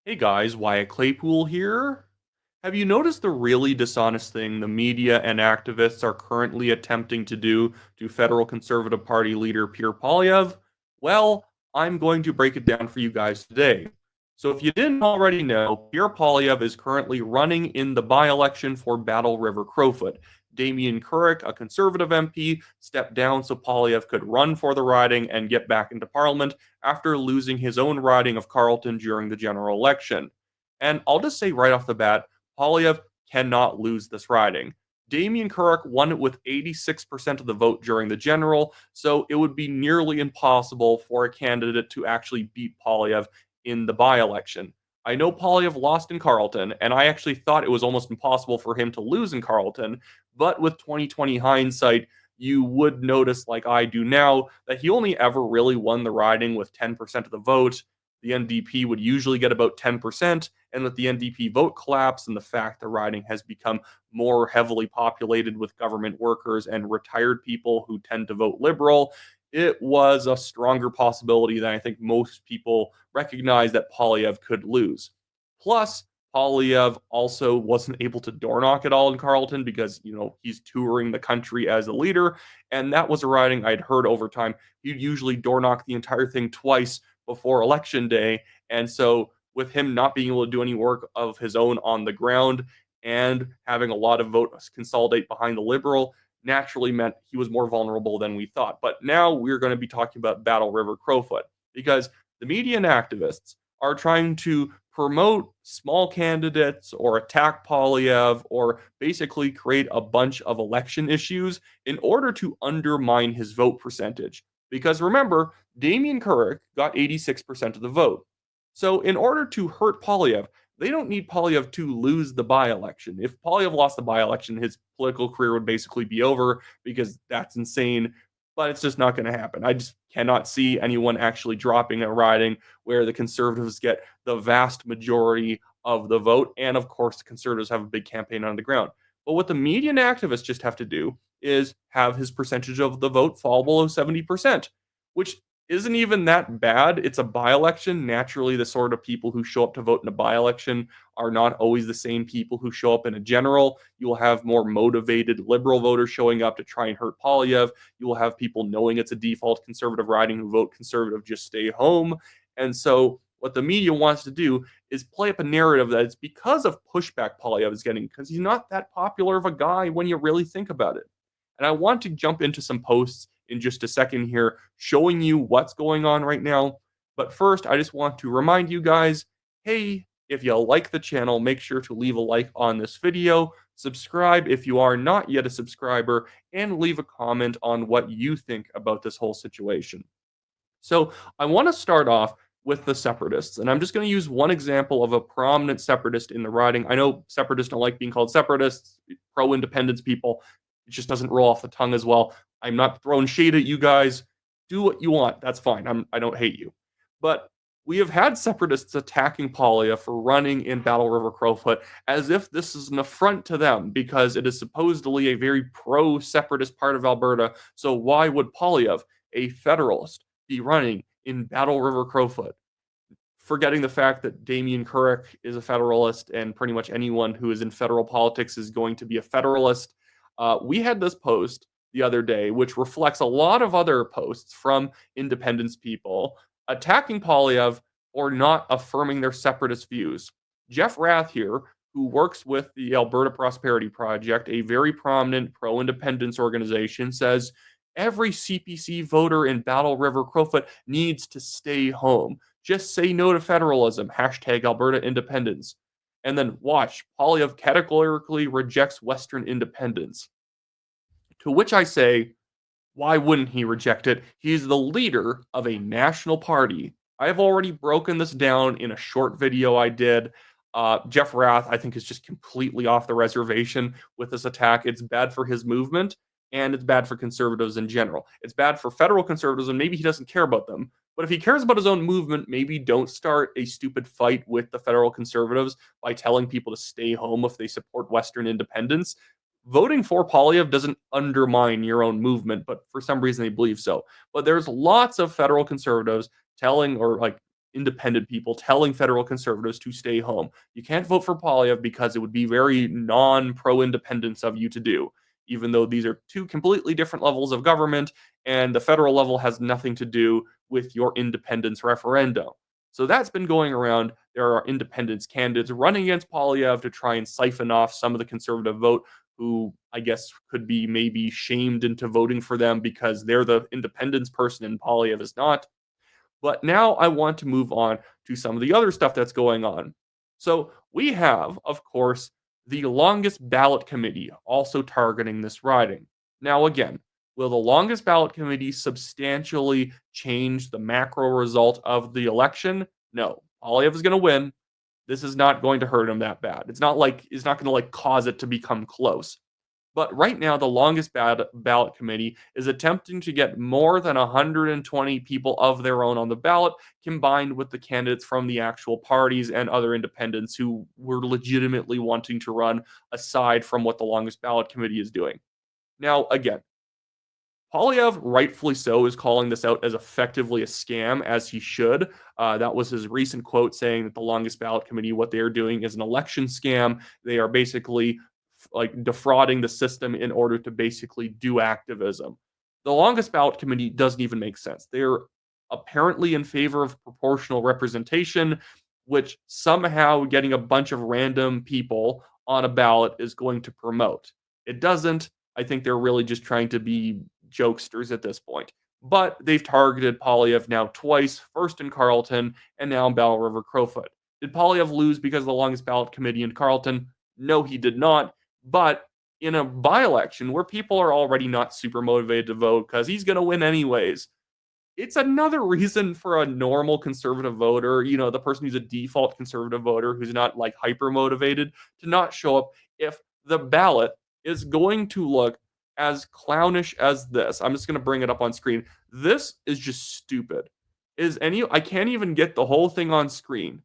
Hey guys, Wyatt Claypool here. Have you noticed the really dishonest thing the media and activists are currently attempting to do to federal Conservative Party leader Pierre Poilievre? Well, I'm going to break it down for you guys today. So if you didn't already know, Pierre Poilievre is currently running in the by-election for Battle River Crowfoot. Damien Couric, a Conservative MP, stepped down so Poilievre could run for the riding and get back into Parliament after losing his own riding of Carleton during the general election. And I'll just say right off the bat, Poilievre cannot lose this riding. Damien Couric won it with 86% of the vote during the general, so it would be nearly impossible for a candidate to actually beat Poilievre in the by-election. I know Poilievre lost in Carleton, and I actually thought it was almost impossible for him to lose in Carleton, but with 2020 hindsight, you would notice, like I do now, that he only ever really won the riding with 10% of the vote. The NDP would usually get about 10%, and with the NDP vote collapse and the fact the riding has become more heavily populated with government workers and retired people who tend to vote liberal, it was a stronger possibility than I think most people recognize that Poilievre could lose. Plus, Poilievre also wasn't able to door knock at all in Carleton because, he's touring the country as a leader. And that was a riding I'd heard over time. He'd usually door knock the entire thing twice before election day. And so, with him not being able to do any work of his own on the ground and having a lot of votes consolidate behind the Liberal, naturally meant he was more vulnerable than we thought. But now we're going to be talking about Battle River Crowfoot because the media and activists are trying to promote small candidates or attack Poilievre or basically create a bunch of election issues in order to undermine his vote percentage. Because remember, Damien Couric got 86% of the vote. So in order to hurt Poilievre, they don't need Poilievre to lose the by-election. If Poilievre lost the by-election, his political career would basically be over because that's insane, but it's just not going to happen. I just cannot see anyone actually dropping a riding where the Conservatives get the vast majority of the vote. And of course, the Conservatives have a big campaign on the ground. But what the media and activists just have to do is have his percentage of the vote fall below 70%, which isn't even that bad. It's a by-election. Naturally, the sort of people who show up to vote in a by-election are not always the same people who show up in a general. You will have more motivated liberal voters showing up to try and hurt Poilievre. You will have people knowing it's a default conservative riding who vote conservative just stay home. And so what the media wants to do is play up a narrative that it's because of pushback Poilievre is getting, because he's not that popular of a guy when you really think about it. And I want to jump into some posts in just a second here, showing you what's going on right now. But first, I just want to remind you guys, hey, if you like the channel, make sure to leave a like on this video, subscribe if you are not yet a subscriber, and leave a comment on what you think about this whole situation. So I want to start off with the Separatists, and I'm just going to use one example of a prominent Separatist in the riding. I know Separatists don't like being called Separatists, pro-independence people. It just doesn't roll off the tongue as well. I'm not throwing shade at you guys. Do what you want. That's fine. I don't hate you. But we have had Separatists attacking Poilievre for running in Battle River Crowfoot as if this is an affront to them because it is supposedly a very pro-Separatist part of Alberta. So why would Poilievre, a Federalist, be running in Battle River Crowfoot? Forgetting the fact that Damien Couric is a Federalist and pretty much anyone who is in federal politics is going to be a Federalist. We had this post the other day, which reflects a lot of other posts from independence people attacking Poilievre or not affirming their separatist views. Jeff Rath here, who works with the Alberta Prosperity Project, a very prominent pro-independence organization, says every CPC voter in Battle River Crowfoot needs to stay home. Just say no to federalism. Hashtag Alberta independence. And then watch, Poilievre categorically rejects Western independence. To which I say, why wouldn't he reject it? He's the leader of a national party. I've already broken this down in a short video I did. Jeff Rath, I think, is just completely off the reservation with this attack. It's bad for his movement, and it's bad for conservatives in general. It's bad for federal conservatives, and maybe he doesn't care about them. But if he cares about his own movement, maybe don't start a stupid fight with the federal conservatives by telling people to stay home if they support Western independence. Voting for Poilievre doesn't undermine your own movement, but for some reason they believe so. But there's lots of federal conservatives telling or like independent people telling federal conservatives to stay home. You can't vote for Poilievre because it would be very non-pro-independence of you to do, even though these are two completely different levels of government, and the federal level has nothing to do with your independence referendum. So that's been going around. There are independence candidates running against Poilievre to try and siphon off some of the conservative vote who I guess could be maybe shamed into voting for them because they're the independence person and Poilievre is not. But now I want to move on to some of the other stuff that's going on. So we have, of course, the longest ballot committee also targeting this riding. Now, again, will the longest ballot committee substantially change the macro result of the election? No. Poilievre is going to win. This is not going to hurt him that bad. It's not going to like cause it to become close. But right now, the longest ballot committee is attempting to get more than 120 people of their own on the ballot, combined with the candidates from the actual parties and other independents who were legitimately wanting to run aside from what the longest ballot committee is doing. Now, again, Poilievre, rightfully so, is calling this out as effectively a scam, as he should. That was his recent quote saying that the longest ballot committee, what they are doing is an election scam. They are basically like defrauding the system in order to basically do activism. The longest ballot committee doesn't even make sense. They're apparently in favor of proportional representation, which somehow getting a bunch of random people on a ballot is going to promote. It doesn't. I think they're really just trying to be jokesters at this point. But they've targeted Poilievre now twice, first in Carleton and now in Battle River Crowfoot. Did Poilievre lose because of the longest ballot committee in Carleton? No, he did not. But in a by-election where people are already not super motivated to vote because he's going to win anyways, it's another reason for a normal conservative voter, the person who's a default conservative voter who's not like hyper motivated to not show up if the ballot is going to look as clownish as this. I'm just going to bring it up on screen. This is just stupid. I can't even get the whole thing on screen.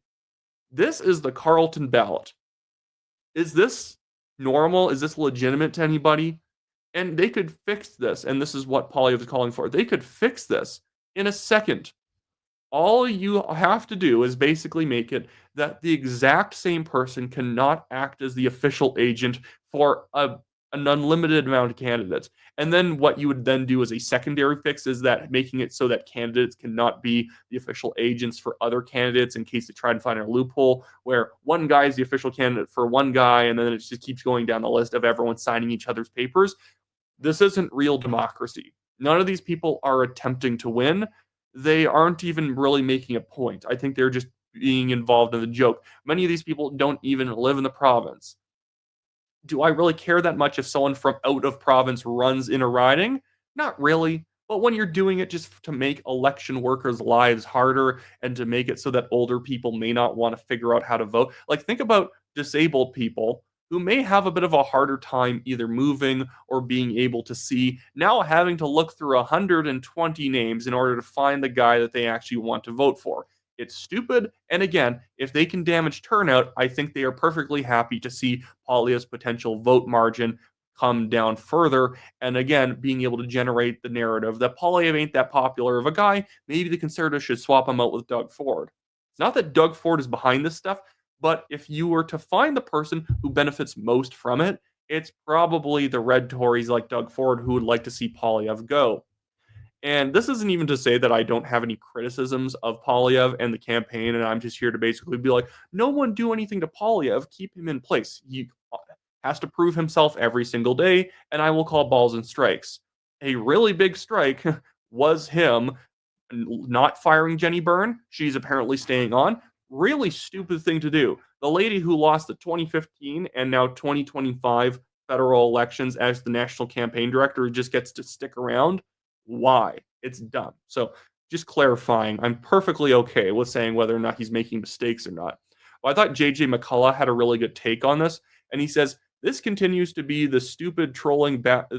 This is the Carleton ballot. Is this normal? Is this legitimate to anybody? And they could fix this, and this is what Poilievre is calling for. They could fix this in a second. All you have to do is basically make it that the exact same person cannot act as the official agent for an unlimited amount of candidates. And then what you would then do as a secondary fix is that making it so that candidates cannot be the official agents for other candidates in case they try to find a loophole where one guy is the official candidate for one guy and then it just keeps going down the list of everyone signing each other's papers. This isn't real democracy. None of these people are attempting to win. They aren't even really making a point. I think they're just being involved in the joke. Many of these people don't even live in the province. Do I really care that much if someone from out of province runs in a riding? Not really. But when you're doing it just to make election workers' lives harder and to make it so that older people may not want to figure out how to vote, like think about disabled people who may have a bit of a harder time either moving or being able to see, now having to look through 120 names in order to find the guy that they actually want to vote for. It's stupid. And again, if they can damage turnout, I think they are perfectly happy to see Poilievre's potential vote margin come down further. And again, being able to generate the narrative that Poilievre ain't that popular of a guy. Maybe the Conservatives should swap him out with Doug Ford. It's not that Doug Ford is behind this stuff, but if you were to find the person who benefits most from it, it's probably the red Tories like Doug Ford who would like to see Poilievre go. And this isn't even to say that I don't have any criticisms of Poilievre and the campaign, and I'm just here to basically be like, no one do anything to Poilievre, keep him in place. He has to prove himself every single day, and I will call balls and strikes. A really big strike was him not firing Jenny Byrne. She's apparently staying on. Really stupid thing to do. The lady who lost the 2015 and now 2025 federal elections as the national campaign director just gets to stick around. Why? It's dumb. So just clarifying, I'm perfectly okay with saying whether or not he's making mistakes or not. Well, I thought JJ McCullough had a really good take on this, and he says this continues to be stupid trolling bad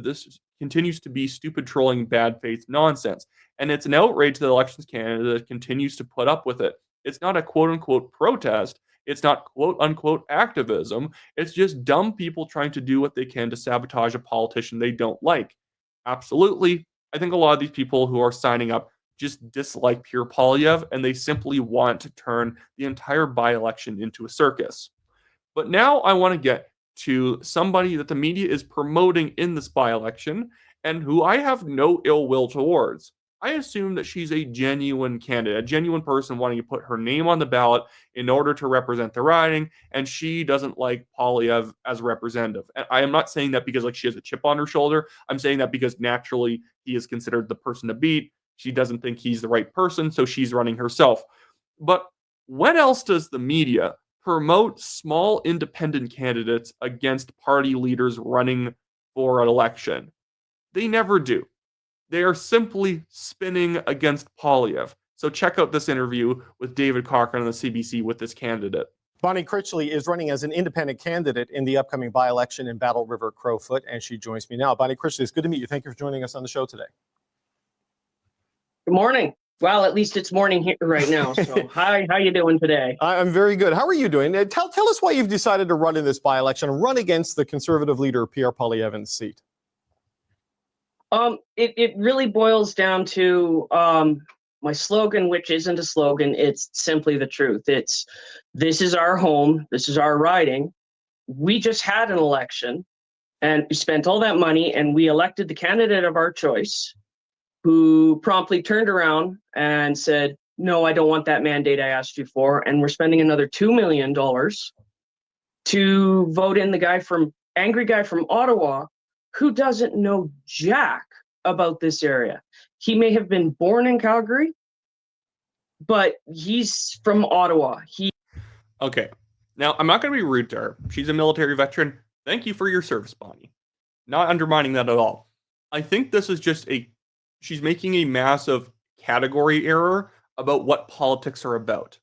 faith nonsense, and it's an outrage that Elections Canada continues to put up with it. It's not a quote unquote protest. It's not quote unquote activism. It's just dumb people trying to do what they can to sabotage a politician they don't like. Absolutely. I think a lot of these people who are signing up just dislike Pierre Poilievre, and they simply want to turn the entire by-election into a circus. But now I want to get to somebody that the media is promoting in this by-election and who I have no ill will towards. I assume that she's a genuine candidate, a genuine person wanting to put her name on the ballot in order to represent the riding, and she doesn't like Poilievre as a representative. And I am not saying that because like she has a chip on her shoulder. I'm saying that because naturally he is considered the person to beat. She doesn't think he's the right person, so she's running herself. But when else does the media promote small independent candidates against party leaders running for an election? They never do. They are simply spinning against Poilievre. So check out this interview with David Cochrane on the CBC with this candidate. Bonnie Critchley is running as an independent candidate in the upcoming by-election in Battle River Crowfoot, and she joins me now. Bonnie Critchley, it's good to meet you. Thank you for joining us on the show today. Good morning. Well, at least it's morning here right now. So hi, how you doing today? I'm very good. How are you doing? Tell us why you've decided to run in this by-election and run against the Conservative leader, Pierre Poilievre, in the seat. It really boils down to my slogan, which isn't a slogan. It's simply the truth. It's, this is our home. This is our riding. We just had an election and we spent all that money and we elected the candidate of our choice, who promptly turned around and said, no, I don't want that mandate I asked you for. And we're spending another $2 million to vote in the angry guy from Ottawa, who doesn't know jack about this area. He may have been born in Calgary, but he's from Ottawa. Okay. Now, I'm not going to be rude to her. She's a military veteran. Thank you for your service, Bonnie. Not undermining that at all. I think this is just she's making a massive category error about what politics are about.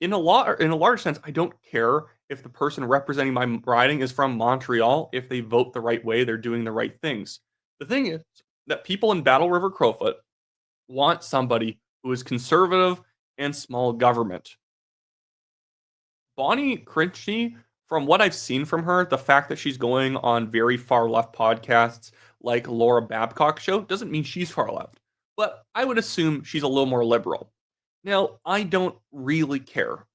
In a large sense, I don't care if the person representing my riding is from Montreal. If they vote the right way, they're doing the right things. The thing is that people in Battle River Crowfoot want somebody who is conservative and small government. Bonnie Critchley, from what I've seen from her, the fact that she's going on very far left podcasts like Laura Babcock's show doesn't mean she's far left. But I would assume she's a little more liberal. Now, I don't really care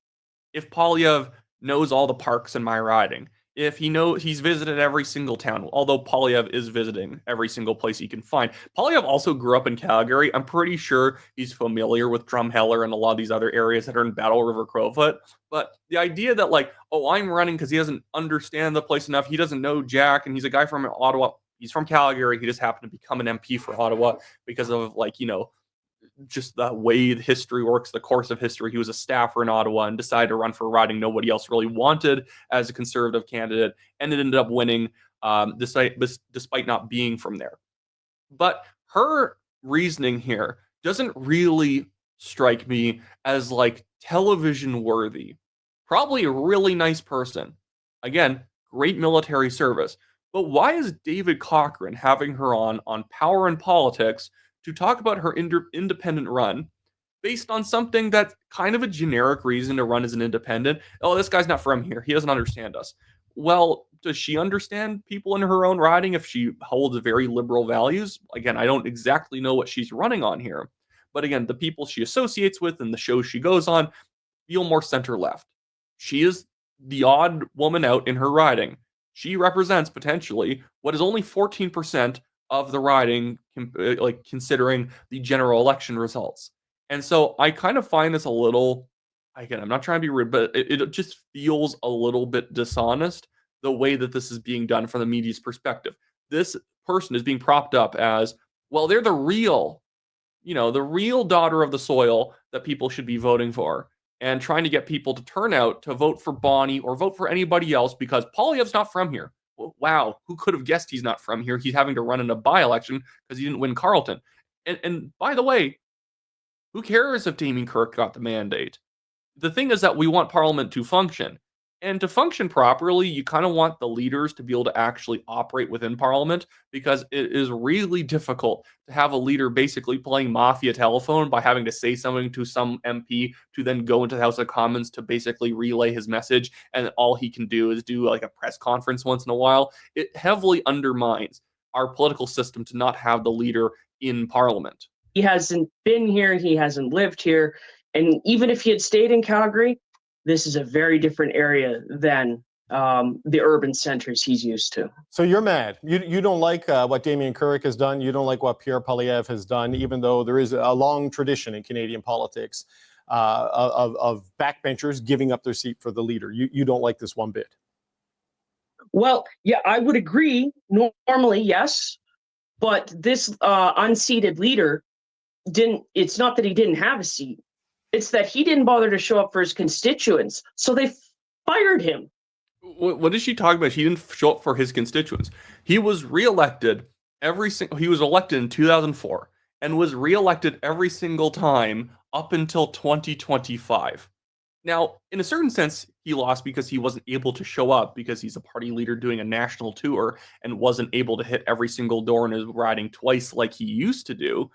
if Poilievre knows all the parks in my riding, if he's visited every single town, although Poilievre is visiting every single place he can find. Poilievre also grew up in Calgary. I'm pretty sure he's familiar with Drumheller and a lot of these other areas that are in Battle River Crowfoot. But the idea that like, oh, I'm running because he doesn't understand the place enough, he doesn't know Jack, and he's a guy from Ottawa. He's from Calgary. He just happened to become an MP for Ottawa because of just the way the history works, the course of history. He was a staffer in Ottawa and decided to run for a riding nobody else really wanted as a conservative candidate, and it ended up winning despite not being from there. But her reasoning here doesn't really strike me as like television worthy. Probably a really nice person. Again, great military service. But why is David Cochrane having her on Power and Politics to talk about her independent run based on something that's kind of a generic reason to run as an independent? Oh, this guy's not from here. He doesn't understand us. Well, does she understand people in her own riding if she holds very liberal values? Again, I don't exactly know what she's running on here. But again, the people she associates with and the shows she goes on feel more center-left. She is the odd woman out in her riding. She represents potentially what is only 14% of the riding, like considering the general election results. And so I kind of find this a little, again, I'm not trying to be rude, but it just feels a little bit dishonest the way that this is being done from the media's perspective. This person is being propped up as, well, they're the real daughter of the soil that people should be voting for, and trying to get people to turn out to vote for Bonnie or vote for anybody else because Poilievre's not from here. Well, wow, who could have guessed he's not from here? He's having to run in a by-election because he didn't win Carleton. And by the way, who cares if Damien Kirk got the mandate? The thing is that we want Parliament to function. And to function properly, you kind of want the leaders to be able to actually operate within Parliament, because it is really difficult to have a leader basically playing mafia telephone by having to say something to some MP to then go into the House of Commons to basically relay his message, and all he can do is do like a press conference once in a while. It heavily undermines our political system to not have the leader in Parliament. hasn't been here, he hasn't lived here. And even if he had stayed in Calgary, this is a very different area than the urban centers he's used to. So you're mad. You don't like what Damien Carrick has done. You don't like what Pierre Poilievre has done, even though there is a long tradition in Canadian politics of backbenchers giving up their seat for the leader. You don't like this one bit. Well, yeah, I would agree. Normally, yes. But this unseated leader it's not that he didn't have a seat. It's that he didn't bother to show up for his constituents. So they fired him. What is she talking about? He didn't show up for his constituents. He was reelected he was elected in 2004 and was reelected every single time up until 2025. Now, in a certain sense, he lost because he wasn't able to show up because he's a party leader doing a national tour and wasn't able to hit every single door in his riding twice like he used to do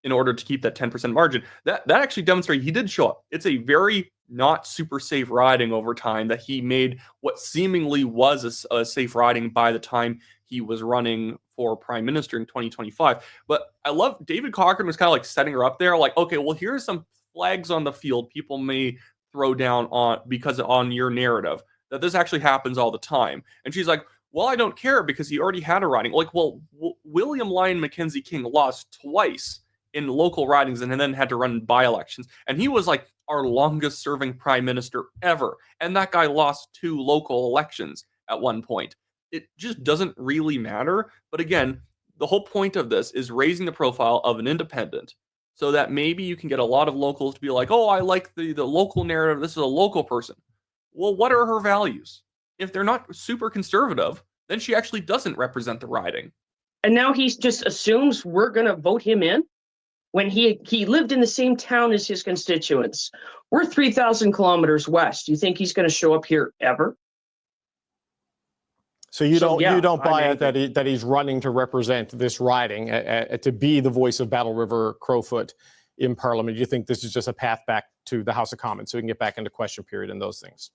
in order to keep that 10% margin. That actually demonstrated he did show up. It's a very not super safe riding over time that he made what seemingly was a safe riding by the time he was running for prime minister in 2025. But I love David Cochrane was kind of like setting her up there, like, okay, well, here's some flags on the field people may throw down on your narrative that this actually happens all the time. And she's like, well, I don't care because he already had a riding. Like, well, William Lyon Mackenzie King lost twice in local ridings and then had to run by-elections. And he was like our longest serving prime minister ever. And that guy lost 2 local elections at one point. It just doesn't really matter. But again, the whole point of this is raising the profile of an independent so that maybe you can get a lot of locals to be like, oh, I like the local narrative. This is a local person. Well, what are her values? If they're not super conservative, then she actually doesn't represent the riding. And now he just assumes we're going to vote him in when he lived in the same town as his constituents. We're 3,000 kilometers west. Do you think he's going to show up here ever? So you don't buy it that he's running to represent this riding, to be the voice of Battle River Crowfoot in Parliament. You think this is just a path back to the House of Commons so we can get back into question period and those things?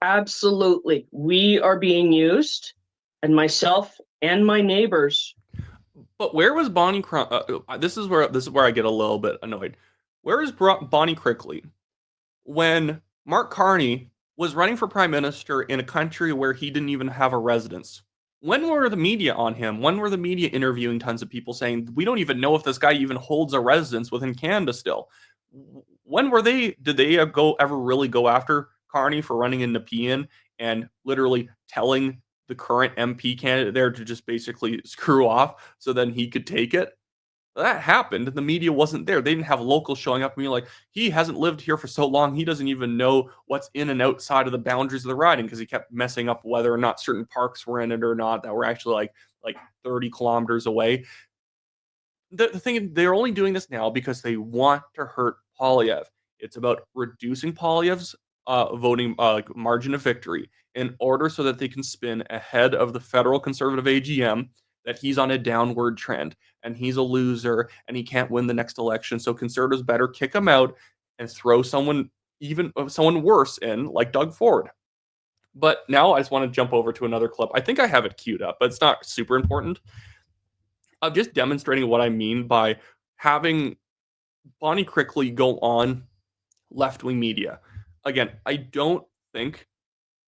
Absolutely. We are being used, and myself and my neighbors. But where was Bonnie? This is where I get a little bit annoyed. Where is Bonnie Critchley when Mark Carney was running for prime minister in a country where he didn't even have a residence? When were the media on him? When were the media interviewing tons of people saying, we don't even know if this guy even holds a residence within Canada still? When were they? Did they ever really go after Carney for running in Nepean and literally telling the current MP candidate there to just basically screw off so then he could take it? That happened and the media wasn't there. They didn't have locals showing up and being like, he hasn't lived here for so long, he doesn't even know what's in and outside of the boundaries of the riding because he kept messing up whether or not certain parks were in it or not that were actually like 30 kilometers away. The thing, they're only doing this now because they want to hurt Poilievre. It's about reducing Poilievre's voting margin of victory in order so that they can spin ahead of the federal conservative AGM that he's on a downward trend and he's a loser and he can't win the next election. So conservatives better kick him out and throw someone worse in, like Doug Ford. But now I just want to jump over to another clip. I think I have it queued up, but it's not super important. I'm just demonstrating what I mean by having Bonnie Critchley go on left-wing media. Again, I don't think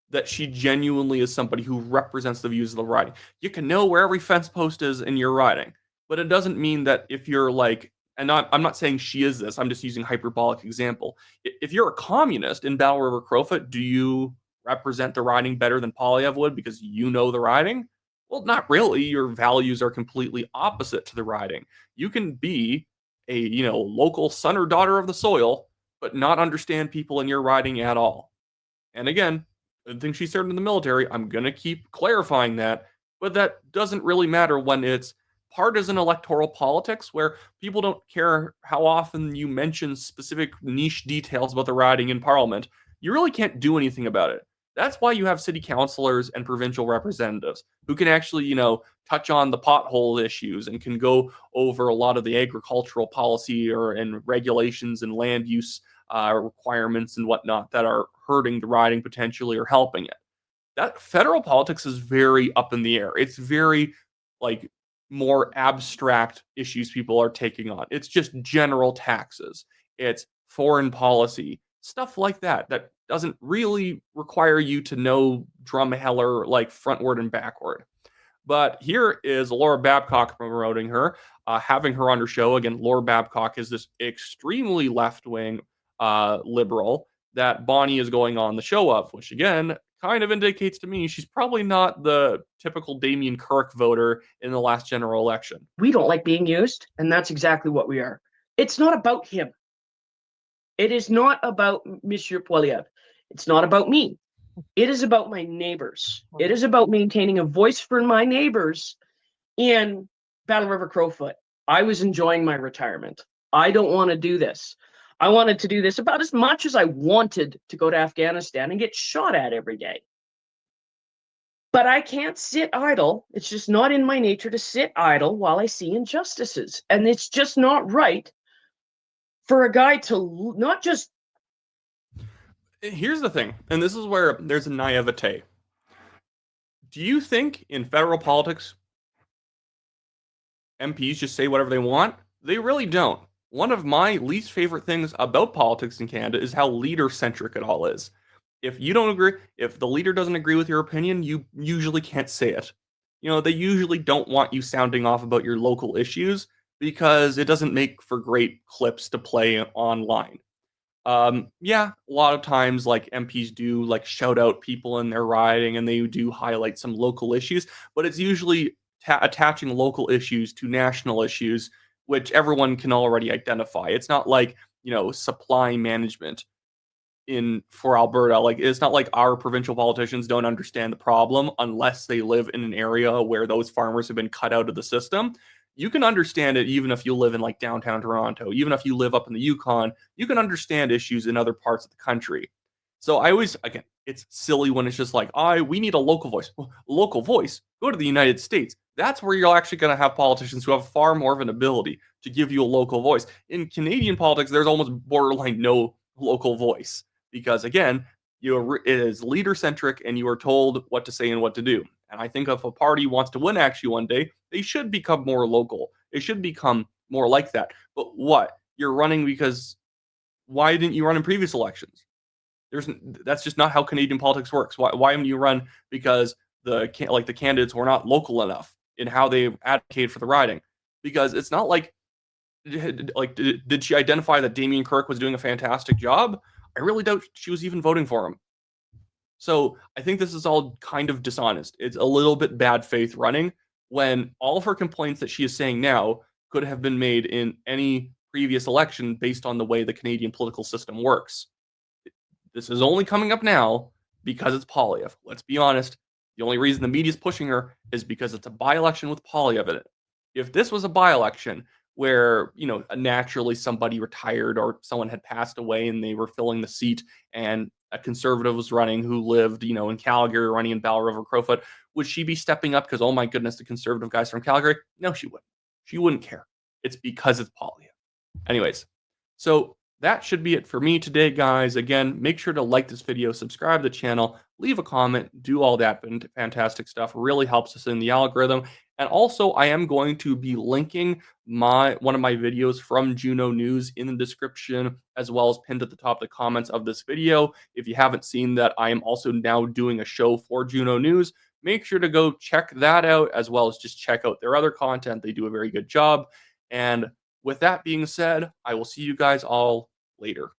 that she genuinely is somebody who represents the views of the riding. You can know where every fence post is in your riding, but it doesn't mean that if you're like, and I'm not saying she is this, I'm just using hyperbolic example. If you're a communist in Battle River Crowfoot, do you represent the riding better than Poilievre would because you know the riding? Well, not really. Your values are completely opposite to the riding. You can be a local son or daughter of the soil, but not understand people in your riding at all. And again, I think she served in the military. I'm going to keep clarifying that, but that doesn't really matter when it's partisan electoral politics where people don't care how often you mention specific niche details about the riding in Parliament. You really can't do anything about it. That's why you have city councilors and provincial representatives who can actually, touch on the pothole issues and can go over a lot of the agricultural policy and regulations and land use requirements and whatnot that are hurting the riding potentially or helping it. That federal politics is very up in the air. It's very more abstract issues people are taking on. It's just general taxes. It's foreign policy, stuff like that, that doesn't really require you to know Drumheller like frontward and backward. But here is Laura Babcock promoting her, having her on her show. Again, Laura Babcock is this extremely left-wing liberal that Bonnie is going on the show of, which again kind of indicates to me she's probably not the typical Damien Kirk voter in the last general election. We don't like being used, and that's exactly what we are. It's not about him. It is not about Monsieur Poilievre. It's not about me. It is about my neighbors. It is about maintaining a voice for my neighbors in Battle River Crowfoot. I was enjoying my retirement. I don't want to do this. I wanted to do this about as much as I wanted to go to Afghanistan and get shot at every day. But I can't sit idle. It's just not in my nature to sit idle while I see injustices. And it's just not right for a guy to not just... Here's the thing, and this is where there's a naivete. Do you think in federal politics, MPs just say whatever they want? They really don't. One of my least favorite things about politics in Canada is how leader-centric it all is. If you don't agree, if the leader doesn't agree with your opinion, you usually can't say it. You know, they usually don't want you sounding off about your local issues because it doesn't make for great clips to play online. Yeah, a lot of times like MPs do like shout out people in their riding and they do highlight some local issues, but it's usually attaching local issues to national issues, which everyone can already identify. It's not like, you know, supply management for Alberta. Like, it's not like our provincial politicians don't understand the problem unless they live in an area where those farmers have been cut out of the system. You can understand it even if you live in like downtown Toronto, even if you live up in the Yukon, you can understand issues in other parts of the country. So I always, again, it's silly when it's just like, we need a local voice. Well, local voice, go to the United States. That's where you're actually going to have politicians who have far more of an ability to give you a local voice. In Canadian politics, there's almost borderline no local voice because, again, it is leader-centric and you are told what to say and what to do. And I think if a party wants to win actually one day, they should become more local. They should become more like that. But what? You're running because why didn't you run in previous elections? That's just not how Canadian politics works. Why haven't you run? Because the candidates were not local enough in how they advocate for the riding. Because it's not like did she identify that Damien Kirk was doing a fantastic job? I really doubt she was even voting for him. So I think this is all kind of dishonest. It's a little bit bad faith running when all of her complaints that she is saying now could have been made in any previous election based on the way the Canadian political system works. This is only coming up now because it's Poilievre. Let's be honest. The only reason the media is pushing her is because it's a by-election with Poilievre in it. If this was a by-election where, you know, naturally somebody retired or someone had passed away and they were filling the seat and a conservative was running who lived, you know, in Calgary or running in Battle River Crowfoot, would she be stepping up because, oh my goodness, the conservative guy's from Calgary? No, she wouldn't. She wouldn't care. It's because it's Poilievre. Anyways, so that should be it for me today, guys. Again, make sure to like this video, subscribe to the channel, leave a comment, do all that fantastic stuff. It really helps us in the algorithm. And also, I am going to be linking one of my videos from Juno News in the description, as well as pinned at the top of the comments of this video. If you haven't seen that, I am also now doing a show for Juno News. Make sure to go check that out, as well as just check out their other content. They do a very good job. And with that being said, I will see you guys all later.